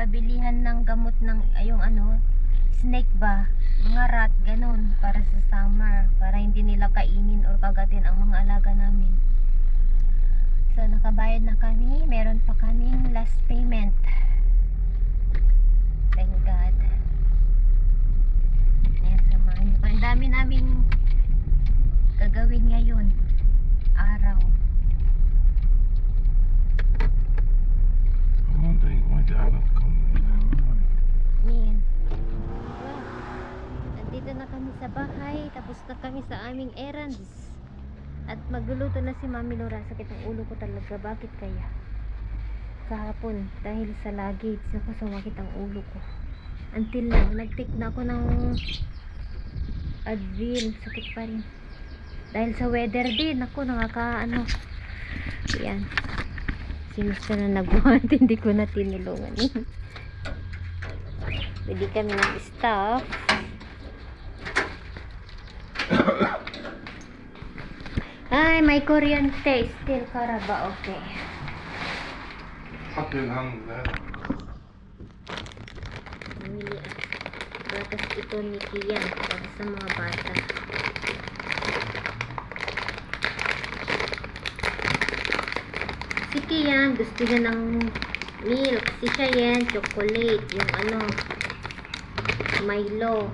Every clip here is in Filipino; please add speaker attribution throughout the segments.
Speaker 1: pabilihan ng gamot ng yung ano, snake ba, mga rat, ganun, para sa summer, para hindi nila kainin or kagatin ang mga alaga namin. So nakabayad na kami, meron pa kaming last payment. Thank God. Ayan, samahan niyo. Ang dami naming gagawin ngayon araw.
Speaker 2: I'm wondering why dad not coming.
Speaker 1: Ayan. Nandito na kami sa bahay, tapos na kami sa aming errands. At magluluto na si Mami Laura. Sakit ang ulo ko talaga. Bakit kaya? Kahapon, dahil sa luggage, ako sumakit ang ulo ko. Until now, nag-take na ako ng Advil. Sakit pa rin. Dahil sa weather din, ako nakakaano. Yan. Sinusta na nagbuhat, hindi ko na tinulungan. Pwede kami ng staff. Ay, may kuryente. Still karaba, okay.
Speaker 2: حط الهم هذا.
Speaker 1: Namili ako. Gatas ito ni Kian para sa mga bata. Si Kian gusto niya ng milk. Si Cheyenne chocolate. Yung ano, Milo.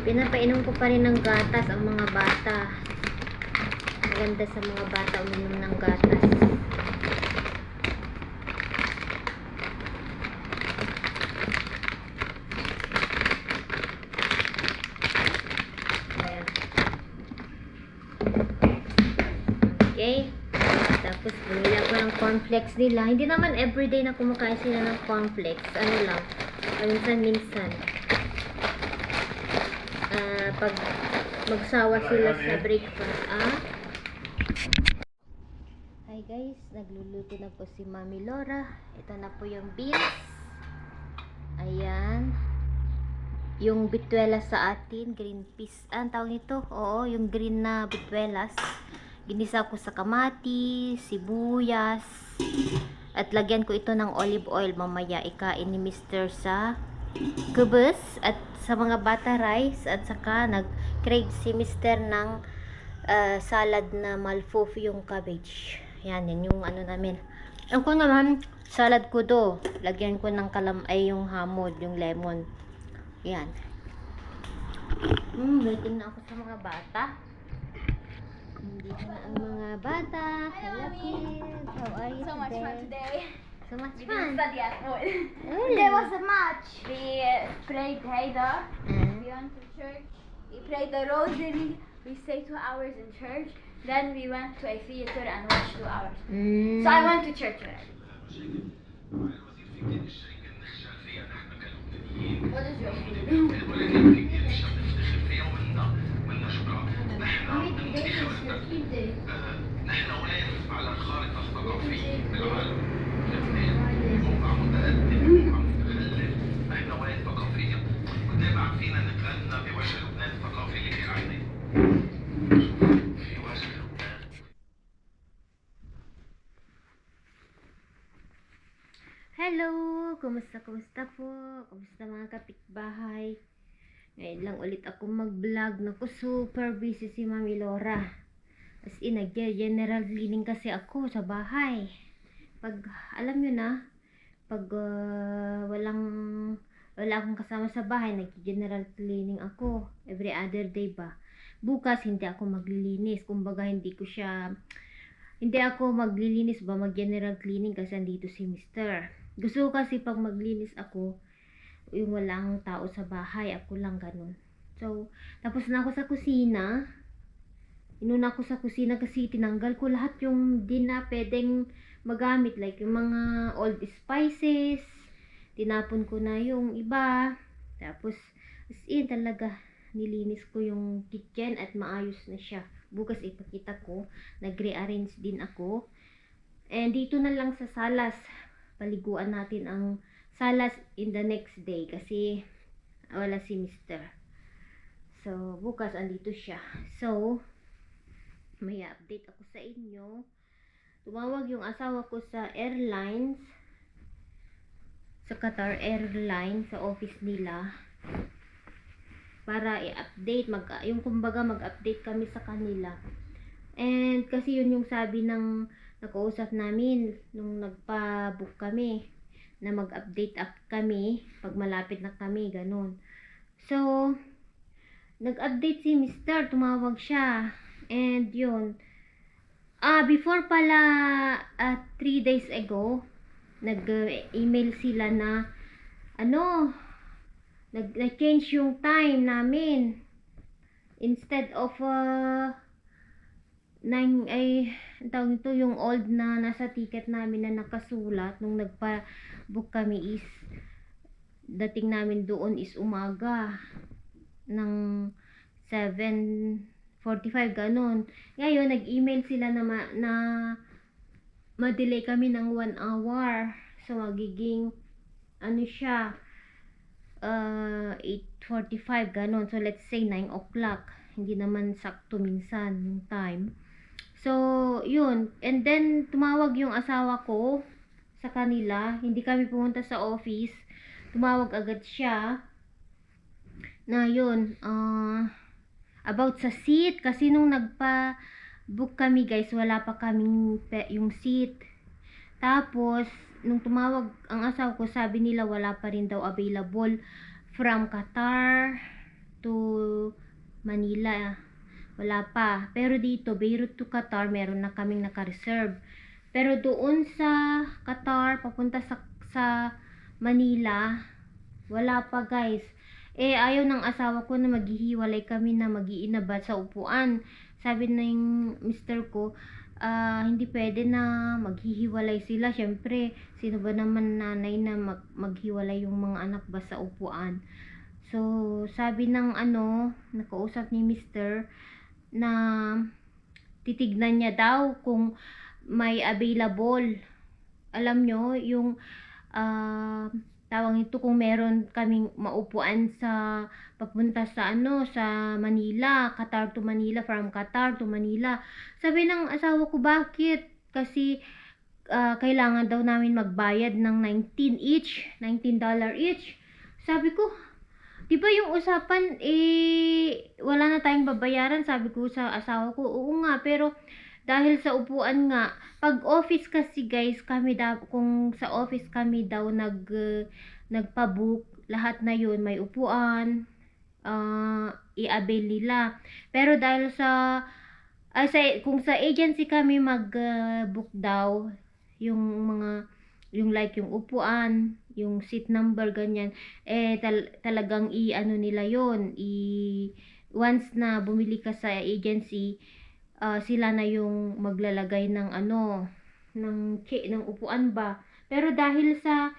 Speaker 1: Pinapainom ko pa rin ng gatas ang mga bata. Maganda sa mga bata uminom ng gatas. Ayan. Okay. Tapos bumili ako ng cornflakes nila. Hindi naman everyday na kumakain sila ng cornflakes. Ano lang. Minsan-minsan. Pag magsawa sila sa breakfast. Hi guys, nagluluto na po si Mami Laura. Ito na po yung beans. Ayan. Yung bituelas sa atin, green peas. Ang tawag nito? Oo, yung green na bituelas. Ginisa ko sa kamatis, sibuyas. At lagyan ko ito ng olive oil mamaya. Ikain ni Mr. sa kubus at sa mga bata rice, at saka nag-crave si Mr. ng salad na malfouf yung cabbage. Yan yung ano namin. Ako naman, salad ko do. Lagyan ko ng yung hamod, yung lemon. Yan. Waiting na ako sa mga bata. Dito na ang mga bata. Hello kids. How are you
Speaker 3: So much fun today.
Speaker 1: So much
Speaker 3: We
Speaker 1: fun.
Speaker 3: didn't study at all.
Speaker 1: Really?
Speaker 3: There was a match. We played Haida. We went to church. We prayed the rosary. We stayed 2 hours in church. Then we went to a theater and watched 2 hours. So I went to church already. What is your food?
Speaker 2: نحن واقف على الخارطة الثقافية بالعالم. لبنان موقع متقدم، موقع متخلف، نحن ولاية ثقافية، وتابع فينا نتغنى بوجه لبنان الثقافي اللي في عيني. في وجه لبنان.
Speaker 1: Hello! Kumusta po? Kumusta mga kapitbahay? Ngayon lang ulit ako mag-vlog. Naku, super busy si Mami Laura. As in, nag-general cleaning kasi ako sa bahay. Pag, alam nyo na, pag wala akong kasama sa bahay, nag-general cleaning ako. Every other day ba? Bukas, hindi ako maglilinis. Kumbaga, hindi ako maglilinis ba, mag-general cleaning kasi andito si Mr. Gusto ko kasi pag maglinis ako, yung walang tao sa bahay, ako lang ganun. So, tapos na ako sa kusina. Inuna ako sa kusina kasi tinanggal ko lahat yung di na pwedeng magamit. Like yung mga old spices. Tinapon ko na yung iba. Tapos, as in talaga, nilinis ko yung kitchen at maayos na siya. Bukas ipakita ko. Nag-rearrange din ako. And dito na lang sa salas. Paliguan natin ang salas in the next day kasi wala si Mr. So, bukas andito siya. So, may update ako sa inyo. Tumawag yung asawa ko sa airlines, sa Qatar Airlines, sa office nila, para i-update, yung kumbaga mag-update kami sa kanila. And kasi yun yung sabi ng nakausap namin nung nagpa-book kami, na mag-update up kami pag malapit na kami, ganun. So, nag-update si Mr. Tumawag siya. And yun, before pala, 3 days ago, nag-email sila na nag-change yung time namin. Instead of 9, tawag ito, yung old na nasa ticket namin na nakasulat nung nagpa-book kami is, dating namin doon is umaga ng 7:45, ganun. Ngayon, nag-email sila na ma-delay kami ng 1 hour. So, magiging, siya, 8:45, ganun. So, let's say 9 o'clock. Hindi naman sakto minsan yung time. So, yun. And then, tumawag yung asawa ko sa kanila. Hindi kami pumunta sa office. Tumawag agad siya na yun, about sa seat. Kasi nung nagpa-book kami, guys, wala pa kaming yung seat. Tapos, nung tumawag ang asawa ko, sabi nila wala pa rin daw available from Qatar to Manila. Wala pa. Pero dito, Beirut to Qatar, meron na kaming naka-reserve. Pero doon sa Qatar, papunta sa Manila, wala pa, guys. Ayaw ng asawa ko na maghihiwalay kami, na mag-iinabad sa upuan. Sabi ng mister ko, hindi pwede na maghihiwalay sila. Syempre, sino ba naman nanay na maghiwalay yung mga anak ba sa upuan? So, sabi ng nakausap ni mister, na titignan niya daw kung may available. Alam nyo, yung tawag ito, kung meron kaming maupuan sa papunta sa sa Manila, Qatar to Manila, from Qatar to Manila. Sabi ng asawa ko, bakit? Kasi kailangan daw namin magbayad ng $19 each. Sabi ko, di ba yung usapan wala na tayong babayaran? Sabi ko sa asawa ko, oo nga, pero dahil sa upuan nga, pag office kasi, guys, kung sa office kami daw nagpa-book, lahat na yun may upuan, i-avail nila. Pero dahil kung sa agency kami mag-book daw, yung like yung upuan, yung seat number, ganyan, talagang nila yun, once na bumili ka sa agency, sila na yung maglalagay ng ng upuan ba. Pero dahil sa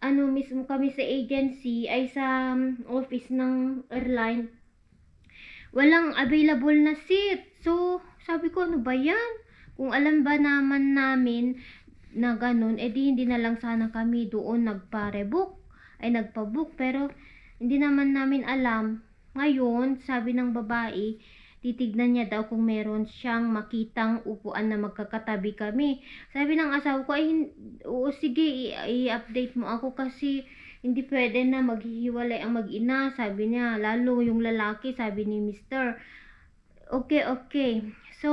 Speaker 1: mismo kami sa agency, ay sa office ng airline, walang available na seat. So, sabi ko, ano ba yan? Kung alam ba naman namin na ganun, di hindi na lang sana kami doon nagpa-book. Pero hindi naman namin alam. Ngayon, sabi ng babae, titignan niya daw kung meron siyang makitang upuan na magkakatabi kami. Sabi ng asawa ko, oo, sige, i-update mo ako kasi hindi pwede na maghihiwalay ang mag-ina. Sabi niya, lalo yung lalaki, sabi ni Mr. Okay. So,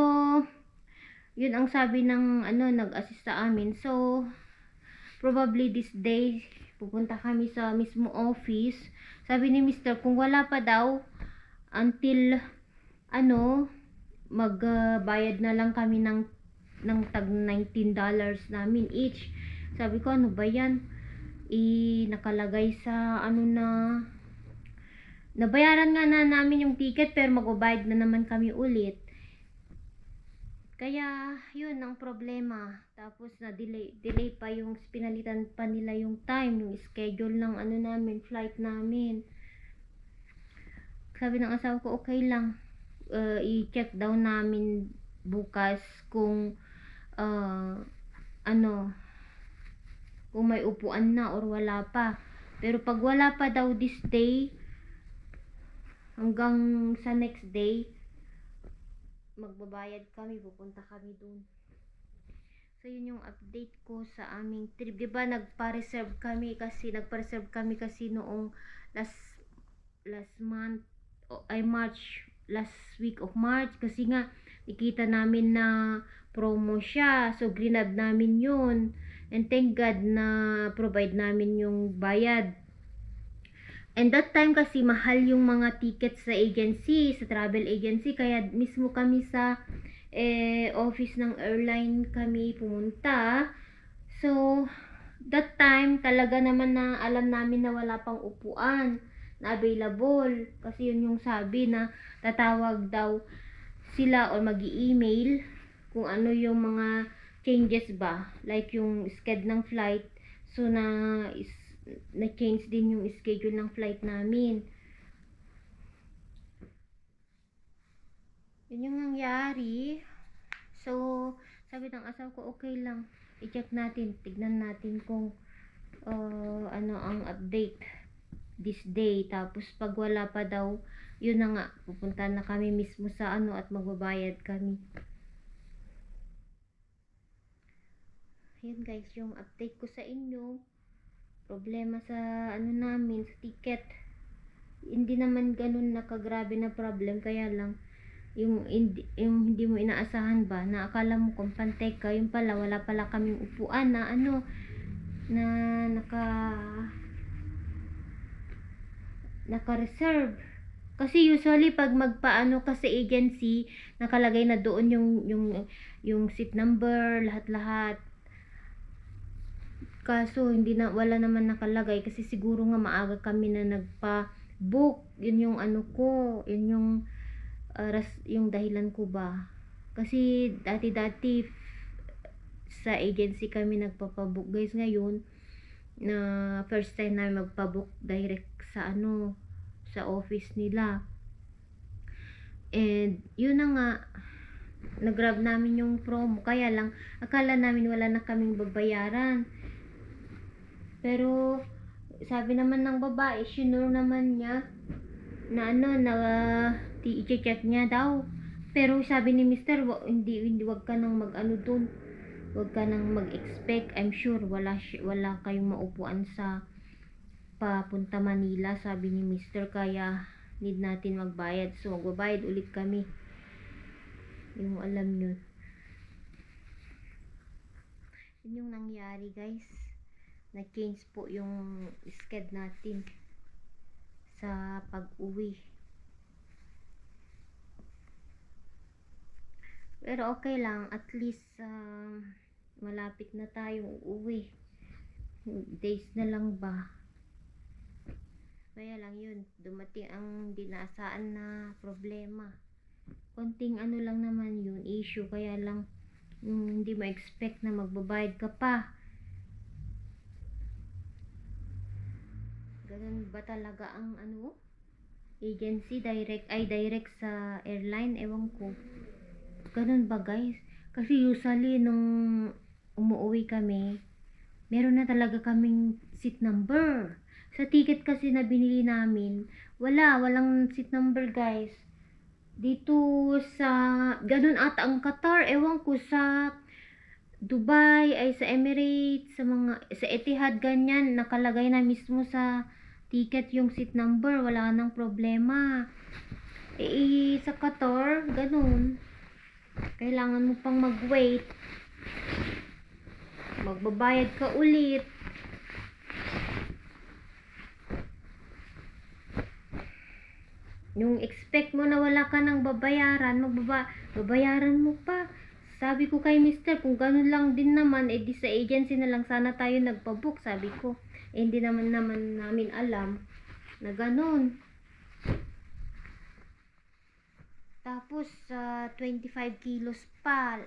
Speaker 1: yun ang sabi ng nag-assist sa amin. So, probably this day, pupunta kami sa mismo office. Sabi ni Mr. kung wala pa daw, until magbayad na lang kami ng tag $19 namin each. Sabi ko, ano ba yan? Nakalagay sa nabayaran nga na namin yung ticket, pero magbabayad na naman kami ulit. Kaya yun ang problema. Tapos na delay pa yung pinalitan pa nila yung time, yung schedule ng namin, flight namin. Sabi ng asawa ko, okay lang, i-check daw namin bukas kung kung may upuan na or wala pa. Pero pag wala pa daw this day, hanggang sa next day, magbabayad kami, pupunta kami dun. So yun yung update ko sa aming trip. 'Di ba nagpa-reserve kami kasi noong last month March, last week of March, kasi nga nakita namin na promo siya. So grinab namin yun. And thank God na provide namin yung bayad. And that time kasi mahal yung mga tickets sa agency, sa travel agency, kaya mismo kami sa office ng airline kami pumunta. So that time talaga naman na alam namin na wala pang upuan na available, kasi yun yung sabi na tatawag daw sila o magi-email kung ano yung mga changes ba, like yung schedule ng flight. So na change din yung schedule ng flight namin. Yun yung nangyari. So sabi ng asawa ko, okay lang, i-check natin, tignan natin kung ano ang update this day. Tapos pag wala pa daw, yun na nga, pupunta na kami mismo sa ano at magbabayad kami. Yun guys, yung update ko sa inyo. Problema sa ano namin, sa ticket. Hindi naman ganun nakagrabe na problem, kaya lang yung hindi mo inaasahan ba, na akala mo kumpante ka, yung pala wala pala kaming upuan na ano na naka-reserve. Kasi usually pag magpaano ka sa agency, nakalagay na doon yung seat number, lahat-lahat. Kaso wala naman nakalagay, kasi siguro nga maaga kami na nagpa-book. Yun yung ano ko, yun yung dahilan ko ba. Kasi dati sa agency kami nagpapabook guys. Ngayon na first time na magpabook direct sa ano, sa office nila. And yun na nga, nag-grab namin yung promo, kaya lang akala namin wala na kaming babayaran. Pero sabi naman ng babae, sure naman niya na ano, na i-check niya daw. Pero sabi ni Mr., hindi wag ka nang mag-ano dun, wag ka nang mag-expect. I'm sure wala kayong maupuan sa papunta Manila, sabi ni Mr. Kaya need natin magbayad. So magbabayad ulit kami. Yung alam nyo, yun yung nangyari guys. Na-change po yung schedule natin sa pag-uwi. Pero okay lang, at least malapit na tayong uuwi. Days na lang ba. Kaya lang yun, dumating ang dinasaan na problema. Konting ano lang naman yun, issue. Kaya lang hindi mo expect na magbabayad ka pa. Ganun ba talaga ang ano, agency, direct sa airline, ewan ko. Ganun ba guys? Kasi usually nung umuwi kami, meron na talaga kaming seat number. Sa ticket kasi na binili namin, walang seat number guys. Dito sa ganun ata ang Qatar, ewan ko sa Dubai ay sa Emirates, sa Etihad ganyan, nakalagay na mismo sa ticket yung seat number, wala nang problema. Sa Qatar, ganun. Kailangan mo pang mag-wait. Magbabayad ka ulit. Yung expect mo na wala ka nang babayaran, babayaran mo pa. Sabi ko kay Mr., kung ganun lang din naman, di sa agency na lang sana tayo nagpabook, sabi ko. Hindi naman namin alam na ganun. Tapos 25 kilos pa.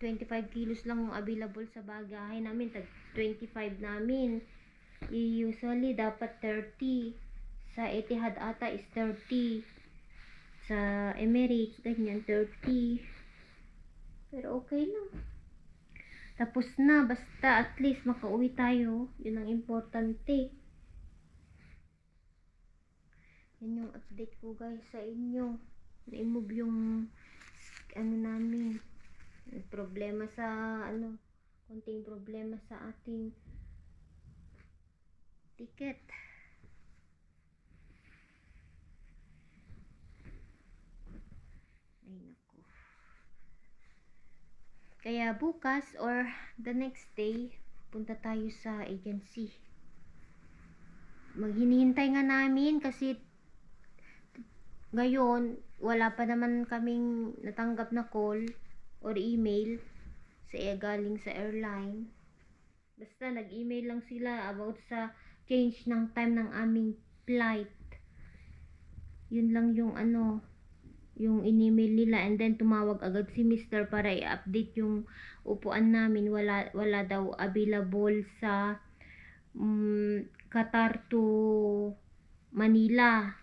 Speaker 1: 25 kilos lang yung available sa bagahe namin. Tag 25 namin. Usually dapat 30. Sa Etihad ata is 30. Sa Emirates ganyan 30. Pero okay lang. Tapos na, basta at least makauwi tayo. Yun ang importante. Yan yung update ko guys sa inyo. Na-move yung ano namin, problema sa ano, konting problema sa ating ticket. Ay naku. Kaya bukas or the next day, punta tayo sa agency. Maghinihintay nga namin kasi ngayon wala pa naman kaming natanggap na call or email sa galing sa airline. Basta nag-email lang sila about sa change ng time ng aming flight. Yun lang yung ano, yung in-email nila, and then tumawag agad si Mr. para i-update yung upuan namin. Wala daw available sa Qatar to Manila.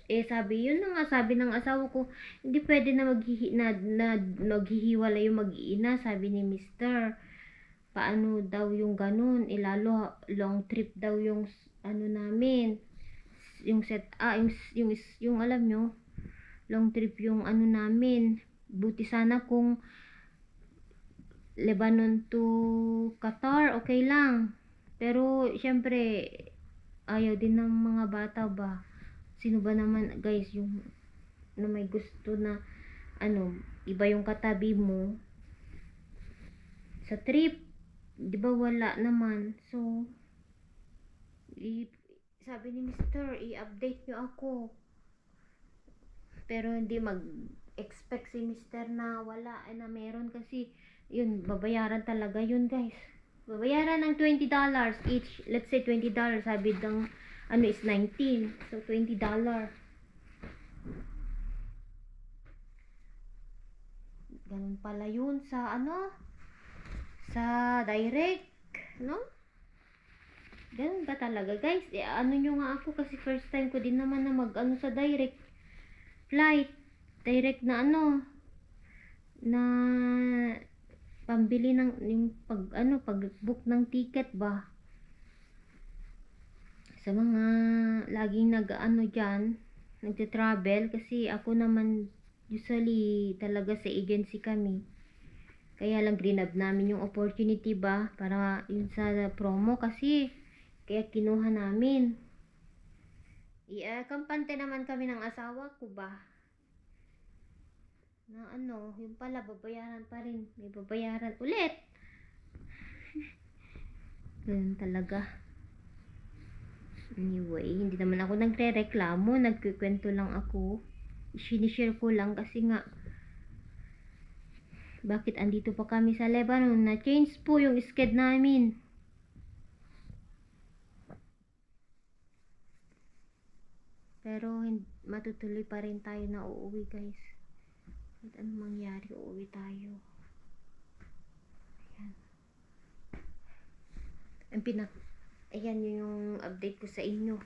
Speaker 1: Sabi, yun na nga, sabi ng asawa ko, hindi pwede na maghihiwalay yung mag-iina, sabi ni Mr. Paano daw yung ganun? Lalo long trip daw yung ano namin. Yung yung alam nyo, long trip yung ano namin. Buti sana kung Lebanon to Qatar, okay lang. Pero syempre ayaw din ng mga bata ba. Sino ba naman guys yung na may gusto na ano, iba yung katabi mo sa trip, di ba wala naman. So sabi ni Mr. i-update nyo ako, pero hindi mag-expect si Mr. na wala na meron, kasi yun, babayaran talaga yun guys. Babayaran ng $20 each. Let's say $20, sabi ng ano is 19, so $20. Ganun pala yun sa ano, sa direct, no? Ganun ba talaga guys? Ano nyo nga ako, kasi first time ko din naman na mag-ano sa direct flight, direct na ano, na pambili ng yung pag-book ng ticket ba. Sa mga laging nag-ano diyan, nagte-travel, kasi ako naman usually talaga sa agency kami. Kaya lang grinab namin yung opportunity ba para yun sa promo, kasi kaya kinuha namin. Kampante naman kami ng asawa ko ba na ano, yung pala babayaran pa rin, may babayaran ulit. Ganun talaga. Anyway, hindi naman ako nagre-reklamo, nagkikwento lang ako. Sinishare ko lang kasi nga bakit andito pa kami sa Lebanon, na change po yung schedule namin. Pero matutuloy pa rin tayo na uuwi guys. Kahit anong mangyari, uuwi tayo. Ayan. Ayan yung update ko sa inyo.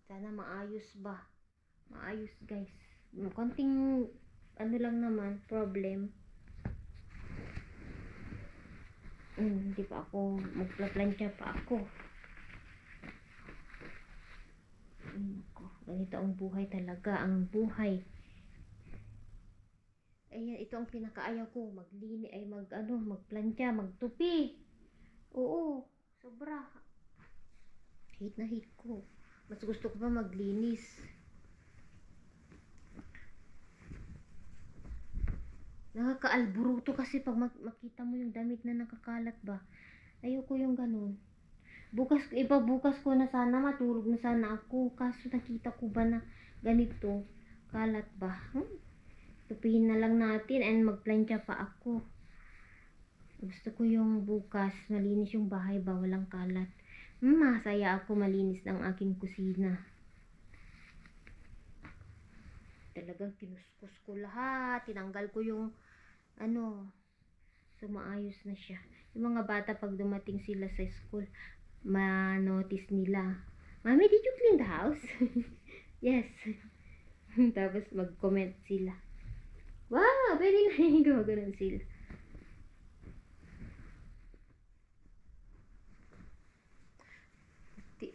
Speaker 1: Sana maayos ba? Maayos guys. Konting ano lang naman, problem. Hindi pa ako magplaplansya pa ako. Ganito ang buhay talaga, ang buhay. Ayan, ito ang pinakaayaw ko, magplantya, magtupi. Oo, sobra. Hate na hate ko. Mas gusto ko pa maglinis. Nakakaalburuto kasi pag makita mo yung damit na nakakalat ba. Ayoko yung ganun. Bukas ko na sana, matulog na sana ako. Kaso nakita ko ba na ganito, kalat ba? Tupihin na lang natin and magplantya pa ako. Gusto ko yung bukas, malinis yung bahay ba, walang kalat. Masaya ako malinis ng aking kusina. Talagang kinuskus ko lahat. Tinanggal ko yung so maayos na siya. Yung mga bata pag dumating sila sa school, ma-notice nila, "Mommy, did you clean the house?" Yes. Tapos mag-comment sila. Wow, very nice. Gumagano'n sila.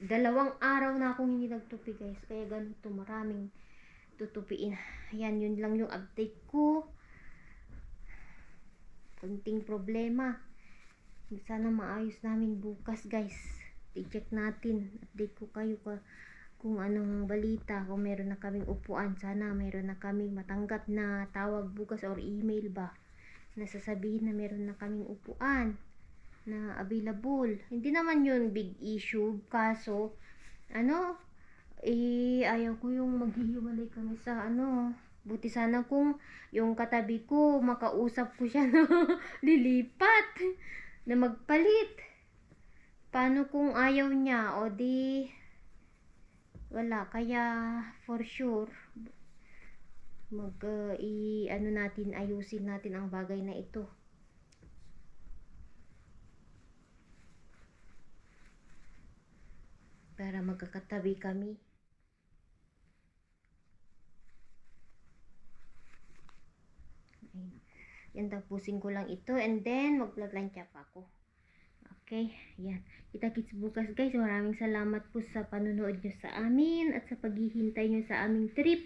Speaker 1: Dalawang araw na akong hindi nagtupi guys. Kaya ganito, maraming tutupiin. Ayan, yun lang yung update ko. Kunting problema. Sana maayos namin bukas, guys. I-check natin. Update ko kayo kung anong balita. Kung meron na kaming upuan. Sana meron na kaming matanggap na tawag bukas or email ba. Nasasabihin na meron na kaming upuan na available. Hindi naman yun big issue. Kaso, ayaw ko yung maghihiwalay kami sa buti sana kung yung katabi ko makausap ko siya na lilipat na magpalit. Paano kung ayaw niya? O di wala. Kaya for sure ayusin natin ang bagay na ito. Para magkakatabi kami. Yan, tapusin ko lang ito and then magpla-plancha pa ako. Okay, yan. Kita-kits bukas, guys. Maraming salamat po sa panonood nyo sa amin at sa paghihintay nyo sa aming trip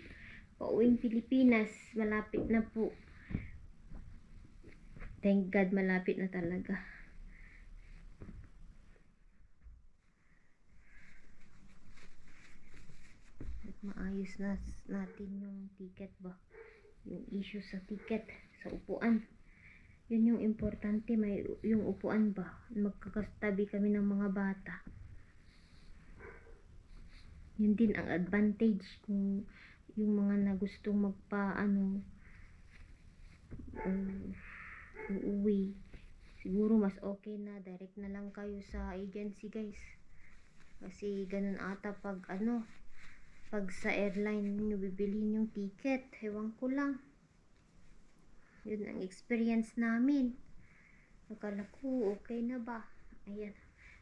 Speaker 1: pauwing Pilipinas. Malapit na po. Thank God, malapit na talaga. At maayos na natin yung ticket ba? Yung issue sa ticket, sa upuan. Yun yung importante, may yung upuan ba? Magkakastabi kami ng mga bata. Yun din ang advantage kung yung mga na gustong uuwi. Siguro mas okay na direct na lang kayo sa agency, guys. Kasi ganun ata pag sa airline nyo bibilhin yung ticket. Ewan ko lang. Yun ang experience namin. Akala ko okay na ba. Ayan.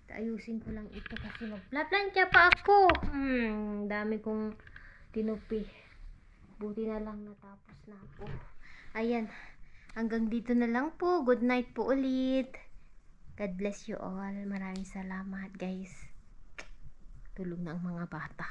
Speaker 1: Ayusin ko lang ito kasi magpla-plancha pa ako. Dami kong tinupi. Buti na lang natapos na ako. Ayan. Hanggang dito na lang po. Good night po ulit. God bless you all. Maraming salamat, guys. Tulog na ang mga bata.